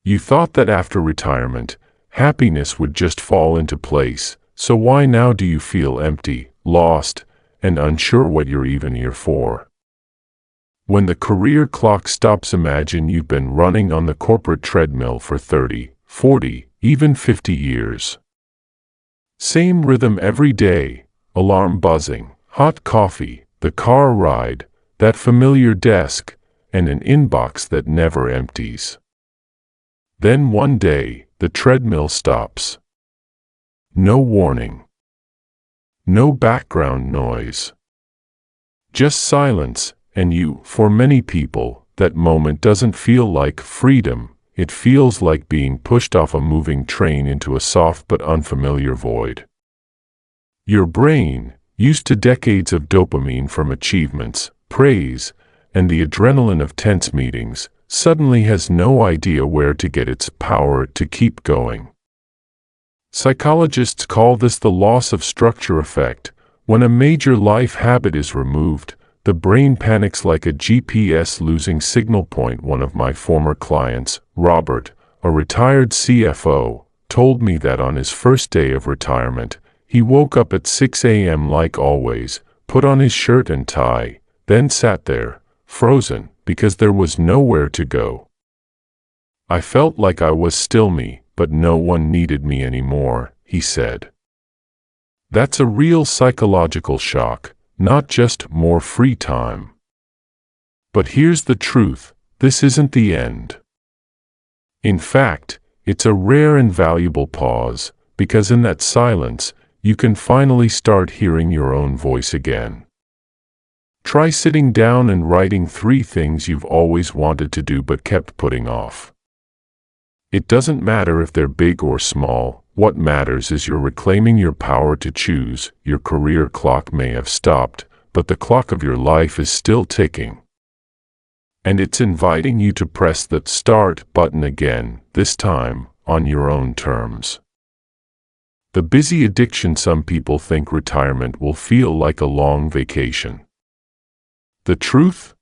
You thought that after retirement, happiness would just fall into place, so why now do you feel empty, lost, and unsure what you're even here for? When the career clock stops, imagine you've been running on the corporate treadmill for 30, 40, even 50 years. Same rhythm every day, alarm buzzing, hot coffee, the car ride, that familiar desk, and an inbox that never empties. Then one day, the treadmill stops. No warning. No background noise. Just silence, and for many people, that moment doesn't feel like freedom. It feels like being pushed off a moving train into a soft but unfamiliar void. Your brain, used to decades of dopamine from achievements, praise, and the adrenaline of tense meetings, suddenly has no idea where to get its power to keep going. Psychologists call this the loss of structure effect. When a major life habit is removed, the brain panics like a GPS losing signal point. One of my former clients, Robert, a retired CFO, told me that on his first day of retirement, he woke up at 6 a.m. like always, put on his shirt and tie, then sat there, frozen, because there was nowhere to go. I felt like I was still me, but no one needed me anymore, he said. That's a real psychological shock, not just more free time. But here's the truth, this isn't the end. In fact, it's a rare and valuable pause, because in that silence, you can finally start hearing your own voice again. Try sitting down and writing 3 things you've always wanted to do but kept putting off. It doesn't matter if they're big or small, what matters is you're reclaiming your power to choose. Your career clock may have stopped, but the clock of your life is still ticking. And it's inviting you to press the start button again, this time, on your own terms. The busy addiction. Some people think retirement will feel like a long vacation. The truth?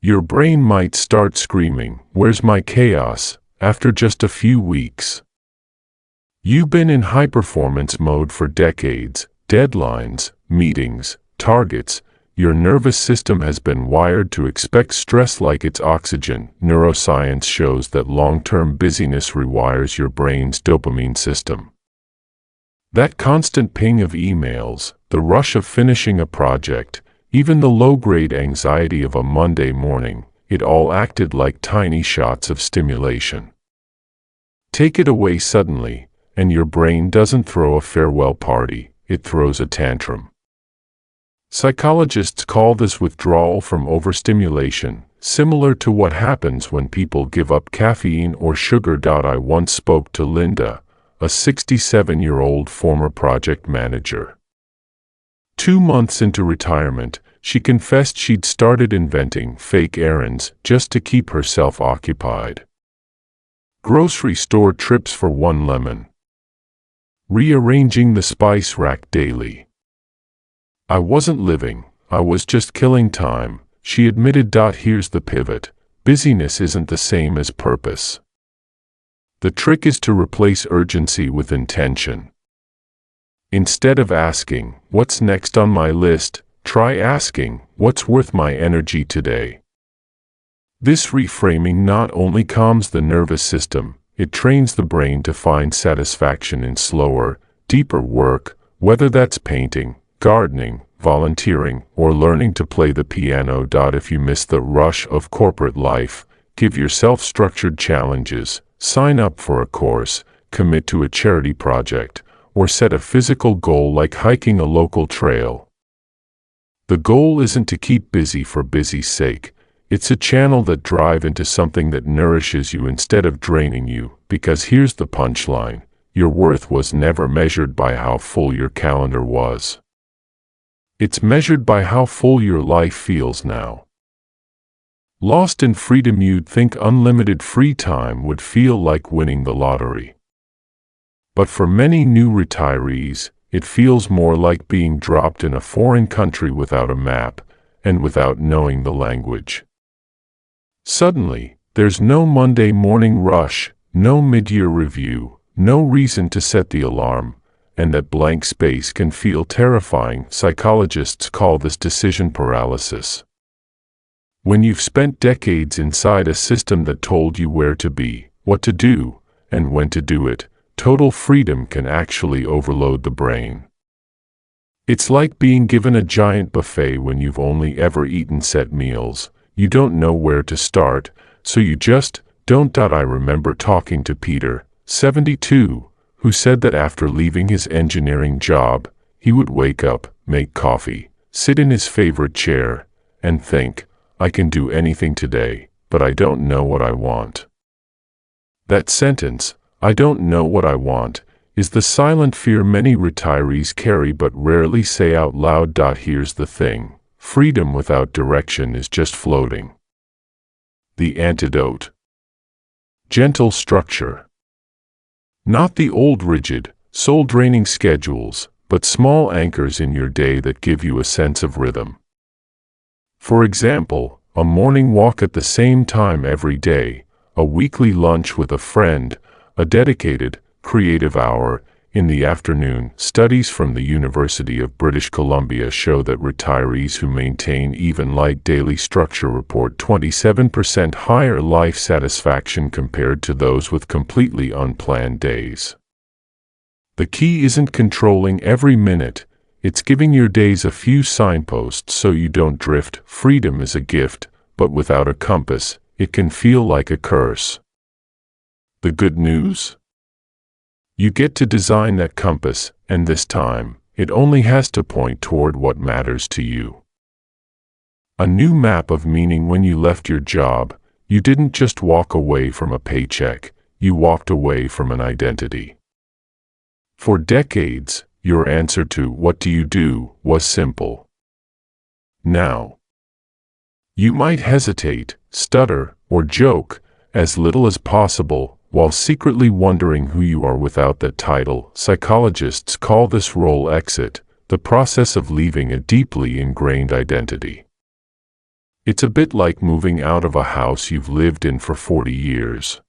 Your brain might start screaming, "Where's my chaos?" after just a few weeks. You've been in high-performance mode for decades, deadlines, meetings, targets. Your nervous system has been wired to expect stress like it's oxygen. Neuroscience shows that long-term busyness rewires your brain's dopamine system. That constant ping of emails, the rush of finishing a project, even the low-grade anxiety of a Monday morning, it all acted like tiny shots of stimulation. Take it away suddenly, and your brain doesn't throw a farewell party, it throws a tantrum. Psychologists call this withdrawal from overstimulation, similar to what happens when people give up caffeine or sugar. I once spoke to Linda, a 67-year-old former project manager. 2 months into retirement, she confessed she'd started inventing fake errands just to keep herself occupied. Grocery store trips for 1 lemon. Rearranging the spice rack daily. I wasn't living, I was just killing time, she admitted. Here's the pivot. Busyness isn't the same as purpose. The trick is to replace urgency with intention. Instead of asking, "What's next on my list?" try asking, "What's worth my energy today?" This reframing not only calms the nervous system, it trains the brain to find satisfaction in slower, deeper work, whether that's painting, gardening, volunteering, or learning to play the piano. If you miss the rush of corporate life, give yourself structured challenges, sign up for a course, commit to a charity project, or set a physical goal like hiking a local trail. The goal isn't to keep busy for busy's sake. It's a channel that drive into something that nourishes you instead of draining you, because here's the punchline. Your worth was never measured by how full your calendar was. It's measured by how full your life feels now. Lost in freedom, you'd think unlimited free time would feel like winning the lottery. But for many new retirees, it feels more like being dropped in a foreign country without a map, and without knowing the language. Suddenly, There's no Monday morning rush, no mid-year review, no reason to set the alarm, and that blank space can feel terrifying. Psychologists call this decision paralysis. When you've spent decades inside a system that told you where to be, what to do, and when to do it, total freedom can actually overload the brain. It's like being given a giant buffet when you've only ever eaten set meals. You don't know where to start, so you just don't. I remember talking to Peter, 72, who said that after leaving his engineering job, he would wake up, make coffee, sit in his favorite chair, and think, I can do anything today, but I don't know what I want. That sentence, I don't know what I want, is the silent fear many retirees carry but rarely say out loud. Here's the thing, freedom without direction is just floating. The antidote. Gentle structure. Not the old rigid, soul-draining schedules, but small anchors in your day that give you a sense of rhythm. For example, a morning walk at the same time every day, a weekly lunch with a friend, a dedicated, creative hour in the afternoon. Studies from the University of British Columbia show that retirees who maintain even light daily structure report 27% higher life satisfaction compared to those with completely unplanned days. The key isn't controlling every minute, it's giving your days a few signposts so you don't drift. Freedom is a gift, but without a compass, it can feel like a curse. The good news? You get to design that compass, and this time, it only has to point toward what matters to you. A new map of meaning. When you left your job, you didn't just walk away from a paycheck, you walked away from an identity. For decades, your answer to what do you do was simple. Now, you might hesitate, stutter, or joke, as little as possible, while secretly wondering who you are without that title. Psychologists call this role exit, the process of leaving a deeply ingrained identity. It's a bit like moving out of a house you've lived in for 40 years.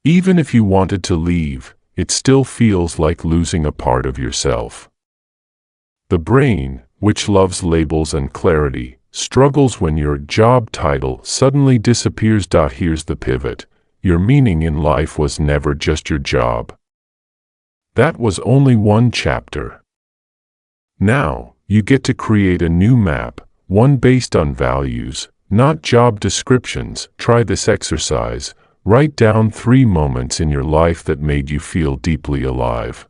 Even if you wanted to leave, it still feels like losing a part of yourself. The brain, which loves labels and clarity, struggles when your job title suddenly disappears. Here's the pivot. Your meaning in life was never just your job. That was only one chapter. Now, you get to create a new map, one based on values, not job descriptions. Try this exercise. Write down 3 moments in your life that made you feel deeply alive.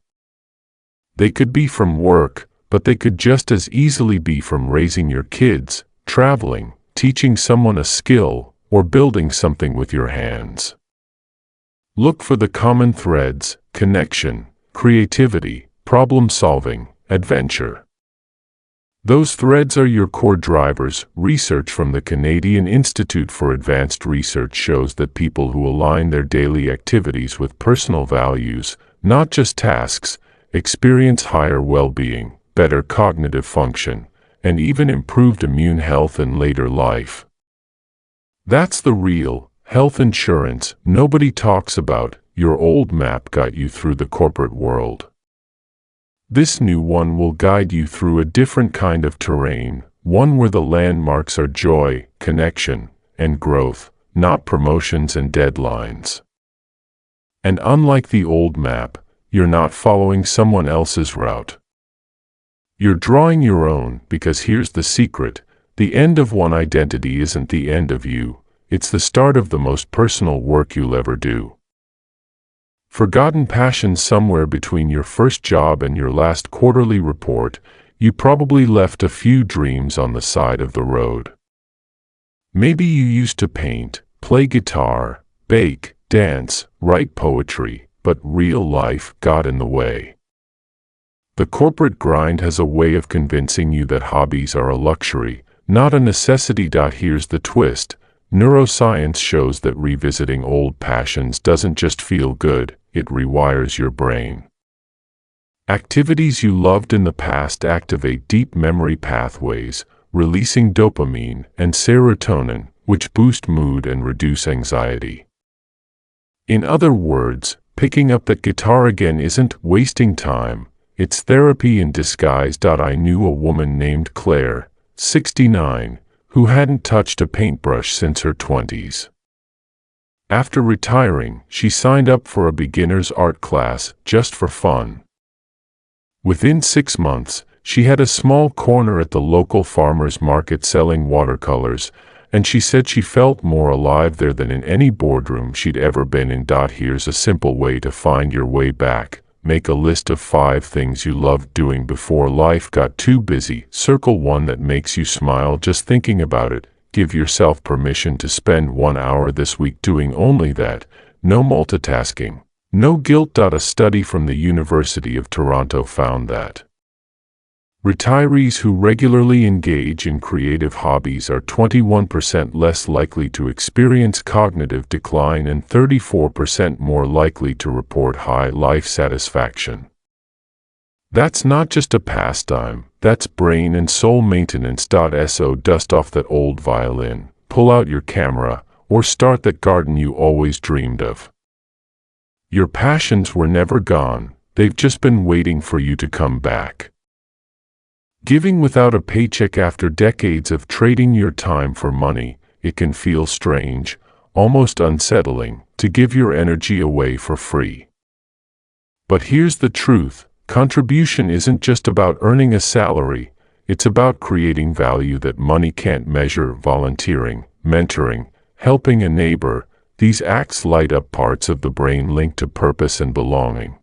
They could be from work, but they could just as easily be from raising your kids, traveling, teaching someone a skill, or building something with your hands. Look for the common threads: connection, creativity, problem-solving, adventure. Those threads are your core drivers. Research from the Canadian Institute for Advanced Research shows that people who align their daily activities with personal values, not just tasks, experience higher well-being, better cognitive function, and even improved immune health in later life. That's the real health insurance nobody talks about. Your old map got you through the corporate world. This new one will guide you through a different kind of terrain, one where the landmarks are joy, connection, and growth, not promotions and deadlines. And unlike the old map, you're not following someone else's route. You're drawing your own, because here's the secret: the end of one identity isn't the end of you. It's the start of the most personal work you'll ever do. Forgotten passions. Somewhere between your first job and your last quarterly report, you probably left a few dreams on the side of the road. Maybe you used to paint, play guitar, bake, dance, write poetry, but real life got in the way. The corporate grind has a way of convincing you that hobbies are a luxury, not a necessity. Here's the twist. Neuroscience shows that revisiting old passions doesn't just feel good, it rewires your brain. Activities you loved in the past activate deep memory pathways, releasing dopamine and serotonin, which boost mood and reduce anxiety. In other words, picking up that guitar again isn't wasting time, it's therapy in disguise. I knew a woman named Claire, 69, who hadn't touched a paintbrush since her 20s. After retiring, she signed up for a beginner's art class just for fun. Within 6 months, she had a small corner at the local farmer's market selling watercolors, and she said she felt more alive there than in any boardroom she'd ever been in. Here's a simple way to find your way back. Make a list of 5 things you loved doing before life got too busy. Circle one that makes you smile just thinking about it. Give yourself permission to spend 1 hour this week doing only that. No multitasking. No guilt. A study from the University of Toronto found that retirees who regularly engage in creative hobbies are 21% less likely to experience cognitive decline and 34% more likely to report high life satisfaction. That's not just a pastime, that's brain and soul maintenance. So dust off that old violin, pull out your camera, or start that garden you always dreamed of. Your passions were never gone, they've just been waiting for you to come back. Giving without a paycheck. After decades of trading your time for money, it can feel strange, almost unsettling, to give your energy away for free. But here's the truth, contribution isn't just about earning a salary, it's about creating value that money can't measure. Volunteering, mentoring, helping a neighbor, these acts light up parts of the brain linked to purpose and belonging.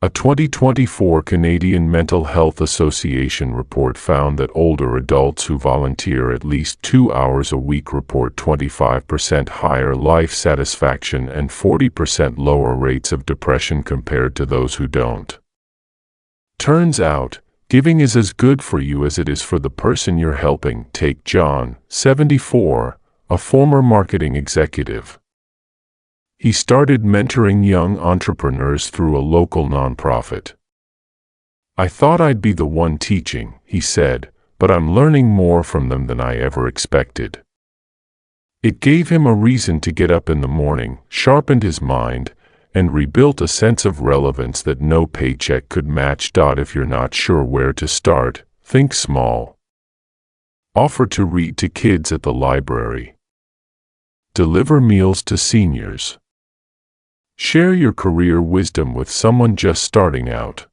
A 2024 Canadian Mental Health Association report found that older adults who volunteer at least 2 hours a week report 25% higher life satisfaction and 40% lower rates of depression compared to those who don't. Turns out, giving is as good for you as it is for the person you're helping. Take John, 74, a former marketing executive. He started mentoring young entrepreneurs through a local nonprofit. I thought I'd be the one teaching, he said, but I'm learning more from them than I ever expected. It gave him a reason to get up in the morning, sharpened his mind, and rebuilt a sense of relevance that no paycheck could match. If you're not sure where to start, think small. Offer to read to kids at the library. Deliver meals to seniors. Share your career wisdom with someone just starting out.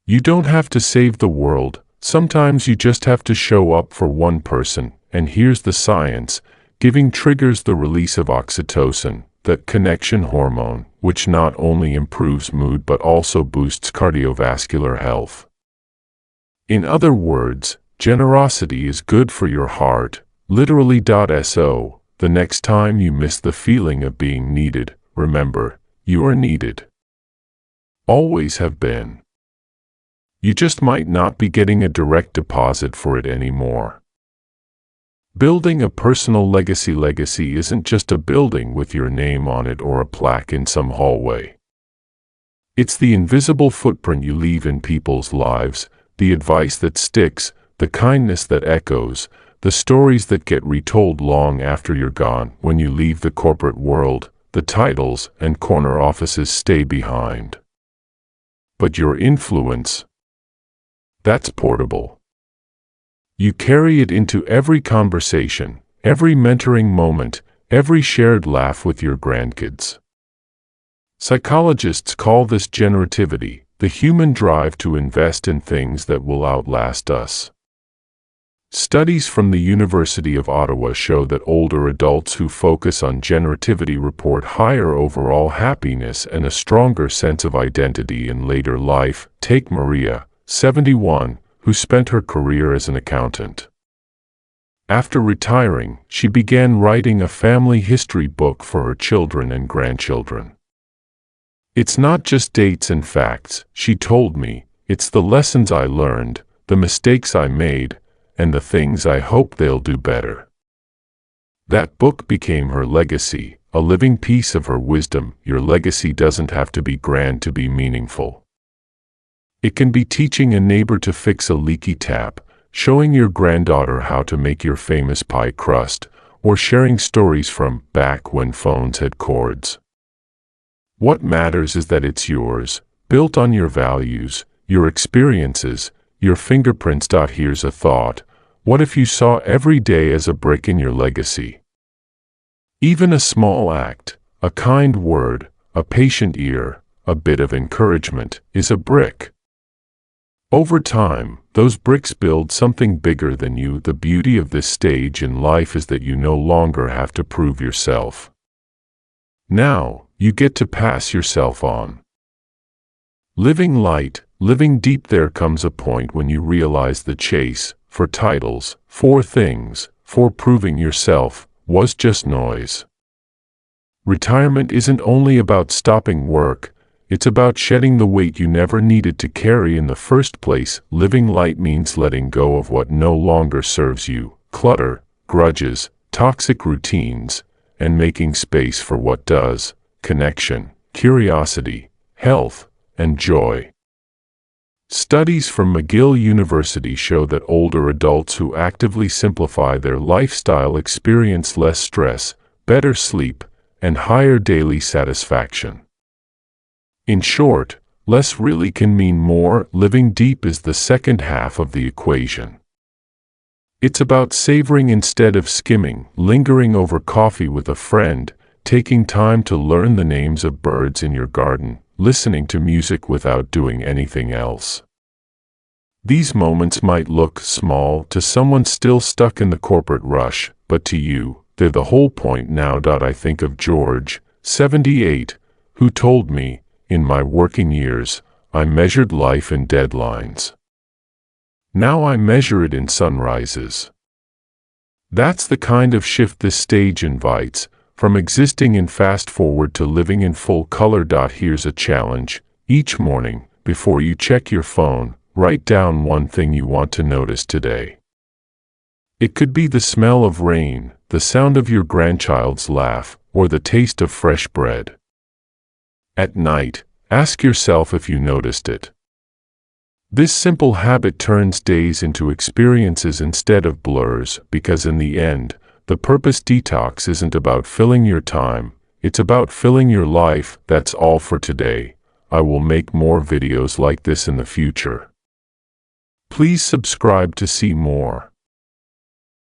You don't have to save the world, sometimes you just have to show up for one person, and here's the science, giving triggers the release of oxytocin, that connection hormone, which not only improves mood but also boosts cardiovascular health. In other words, generosity is good for your heart, literally. So, the next time you miss the feeling of being needed, remember, you are needed. Always have been. You just might not be getting a direct deposit for it anymore. Building a personal legacy. Legacy isn't just a building with your name on it or a plaque in some hallway. It's the invisible footprint you leave in people's lives, the advice that sticks, the kindness that echoes, the stories that get retold long after you're gone. When you leave the corporate world, the titles and corner offices stay behind. But your influence, that's portable. You carry it into every conversation, every mentoring moment, every shared laugh with your grandkids. Psychologists call this generativity, the human drive to invest in things that will outlast us. Studies from the University of Ottawa show that older adults who focus on generativity report higher overall happiness and a stronger sense of identity in later life. Take Maria, 71, who spent her career as an accountant. After retiring, she began writing a family history book for her children and grandchildren. It's not just dates and facts, she told me, it's the lessons I learned, the mistakes I made, and the things I hope they'll do better. That book became her legacy, a living piece of her wisdom. Your legacy doesn't have to be grand to be meaningful. It can be teaching a neighbor to fix a leaky tap, showing your granddaughter how to make your famous pie crust, or sharing stories from back when phones had cords. What matters is that it's yours, built on your values, your experiences, your fingerprints. Here's a thought. What if you saw every day as a brick in your legacy? Even a small act, a kind word, a patient ear, a bit of encouragement, is a brick. Over time, those bricks build something bigger than you. The beauty of this stage in life is that you no longer have to prove yourself. Now, you get to pass yourself on. Living light, living deep. There comes a point when you realize the chase, for titles, for things, for proving yourself, was just noise. Retirement isn't only about stopping work, it's about shedding the weight you never needed to carry in the first place. Living light means letting go of what no longer serves you, clutter, grudges, toxic routines, and making space for what does, connection, curiosity, health, and joy. Studies from McGill University show that older adults who actively simplify their lifestyle experience less stress, better sleep, and higher daily satisfaction. In short, less really can mean more. Living deep is the second half of the equation. It's about savoring instead of skimming, lingering over coffee with a friend, taking time to learn the names of birds in your garden, listening to music without doing anything else. These moments might look small to someone still stuck in the corporate rush, but to you, they're the whole point. Now, I think of George, 78, who told me, in my working years, I measured life in deadlines. Now I measure it in sunrises. That's the kind of shift this stage invites, from existing in fast forward to living in full color. Here's a challenge. Each morning, before you check your phone, write down one thing you want to notice today. It could be the smell of rain, the sound of your grandchild's laugh, or the taste of fresh bread. At night, ask yourself if you noticed it. This simple habit turns days into experiences instead of blurs, because in the end, the purpose detox isn't about filling your time, it's about filling your life. That's all for today. I will make more videos like this in the future. Please subscribe to see more.